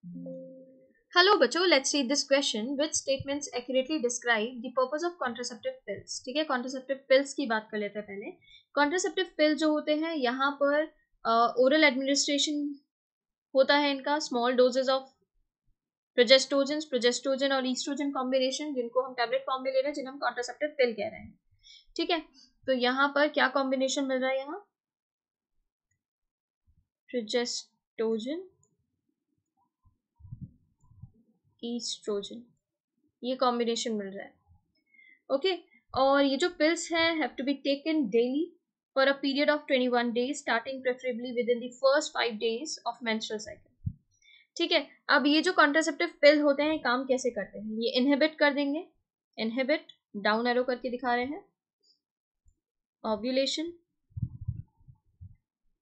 Hello बच्चों, let's see this question which statements accurately describe the purpose of contraceptive pills. ठीक है, contraceptive pills की बात कर लेते हैं पहले। कॉन्ट्रासेप्टिव पिल जो होते हैं यहाँ पर ओरल एडमिनिस्ट्रेशन होता है इनका, स्मॉल डोजेज ऑफ प्रोजेस्टोजन और ईस्ट्रोजन कॉम्बिनेशन, जिनको हम टैबलेट फॉर्म में ले रहे हैं, जिन्हें हम कॉन्ट्रासेप्टिव पिल कह रहे हैं। ठीक है, तो यहाँ पर क्या कॉम्बिनेशन मिल रहा है, यहाँ प्रोजेस्टोजन ईस्ट्रोजन, ये कॉम्बिनेशन मिल रहा है। ओके, और ये जो पिल्स हैं have to be taken daily for a period of 21 days starting preferably within the first 5 days of menstrual cycle. ठीक है, अब ये जो कॉन्ट्रासेप्टिव पिल होते हैं काम कैसे करते हैं, ये इनहिबिट कर देंगे, इनहिबिट डाउन एरो करके दिखा रहे हैं, ओव्यूलेशन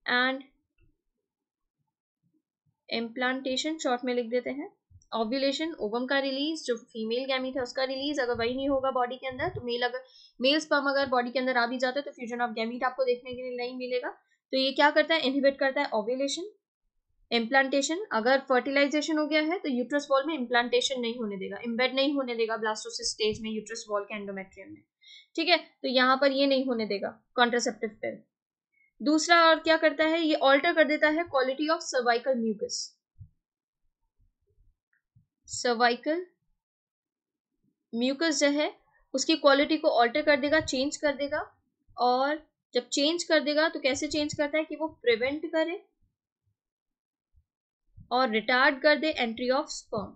एंड इम्प्लांटेशन शॉर्ट में लिख देते हैं। ओव्यूलेशन ओवम का रिलीज, जो फीमेल गैमीट है उसका रिलीज, अगर वही नहीं होगा बॉडी के अंदर तो मेल स्पर्म अगर बॉडी के अंदर आ भी जाता है तो फ्यूजन ऑफ गैमीट आपको देखने के लिए नहीं मिलेगा। तो ये क्या करता है, इनहिबिट करता है ओव्यूलेशन। इम्प्लांटेशन, अगर फर्टिलाइजेशन हो गया है तो यूट्रस वॉल में इम्प्लांटेशन नहीं होने देगा, इम्बेड नहीं होने देगा ब्लास्टोसिस स्टेज में यूट्रस वॉल के एंडोमेट्रियम में। ठीक है, तो यहाँ पर ये नहीं होने देगा कॉन्ट्रासेप्टिव पिल। दूसरा और क्या करता है, ये ऑल्टर कर देता है quality of cervical mucus. Cervical mucus जो है उसकी क्वालिटी को ऑल्टर कर देगा, चेंज कर देगा। और जब चेंज कर देगा तो कैसे चेंज करता है कि वो प्रिवेंट करे और रिटार्ड कर दे entry of sperm,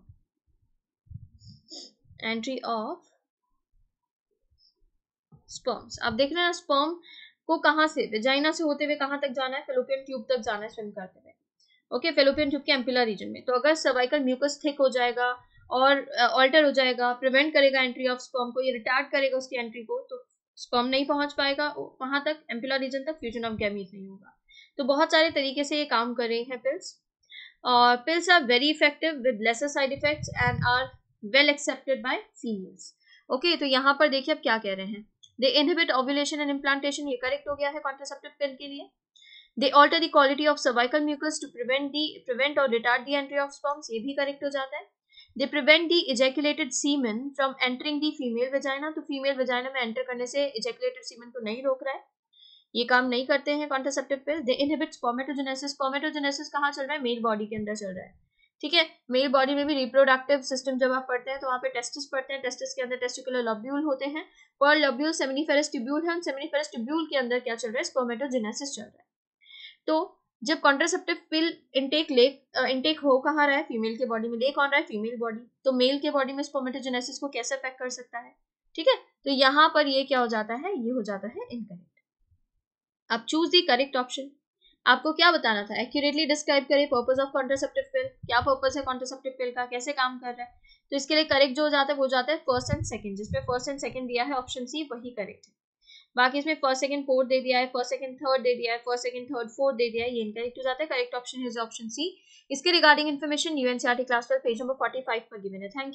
entry of sperms. आप देख रहे हैं ना, स्पर्म को कहां से, वेजाइना से होते हुए कहां तक जाना है, फेलोपियन ट्यूब तक जाना है स्विम करते हुए। ओके, फेलोपियन ट्यूब के एम्पुलर रीजन में। तो अगर सर्वाइकल म्यूकस थिक हो जाएगा और ऑल्टर हो जाएगा, प्रिवेंट करेगा एंट्री ऑफ स्पर्म को, ये रिटार्ड करेगा उसकी एंट्री को, तो स्पर्म नहीं पहुंच पाएगा वहां तक, एम्पुलर रीजन तक, फ्यूजन ऑफ गैमीट नहीं होगा। तो बहुत सारे तरीके से ये काम कर रही हैं पिल्स। और pills are very effective with lesser side effects and are well accepted by females. Okay, तो यहाँ पर देखिए अब क्या कह रहे हैं, they inhibit ovulation and implantation, ये करेक्ट हो गया है कॉन्ट्रासेप्टिव पिल के लिए। They alter the quality of cervical mucus to prevent or retard the entry of sperms, ये भी करेक्ट हो जाता है। They prevent the ejaculated semen from entering the female vagina, तो फीमेल वजाइना में एंटर करने से ejaculated semen को नहीं रोक रहा है, ये काम नहीं करते हैं contraceptive pill. They inhibit spermatogenesis, spermatogenesis कहाँ चल रहा है, मेल बॉडी के अंदर चल रहा है। ठीक है, मेल बॉडी में भी रिप्रोडक्टिव सिस्टम जब आप पढ़ते हैं तो वहाँ पे टेस्टिस पढ़ते हैं, टेस्टिस के अंदर टेस्टिकुलर लोब्यूल होते हैं, पर लोब्यूल सेमिनिफेरस ट्यूब्यूल है, सेमिनिफेरस ट्यूब्यूल के अंदर क्या चल रहा है, स्पर्मेटोजेनेसिस चल रहा है। तो जब कॉन्ट्रासेप्टिव पिल इंटेक हो कहाँ रहा है, फीमेल के बॉडी में, ले कौन रहा है, फीमेल बॉडी, तो मेल के बॉडी में स्पर्मेटोजेनेसिस को कैसे अफेक्ट कर सकता है। ठीक है, तो यहाँ पर ये क्या हो जाता है, ये हो जाता है इनकरेक्ट। अब चूज द करेक्ट ऑप्शन। आपको क्या बताना था, एक्यूरेटली डिस्क्राइब करें पर्पस ऑफ कॉन्ट्रासेप्टिव पिल, क्या पर्पस है कॉन्ट्रासेप्टिव पिल का, कैसे काम कर रहा है। तो इसके लिए करेक्ट जो हो जाता है वो जाता है फर्स्ट एंड सेकंड, जिसमें फर्स्ट एंड सेकंड दिया है ऑप्शन सी, वही करेक्ट है। बाकी इसमें फर्स्ट सेकंड फोर्थ दे दिया है, फर्स्ट सेकंड थर्ड दे दिया है, फर्स्ट सेकंड थर्ड फोर्थ दे दिया है, ये इनकरेक्ट हो जाता है। Correct option is option C. इसके regarding information NCERT class 12 page number 45 पर गिवन है। Thank you.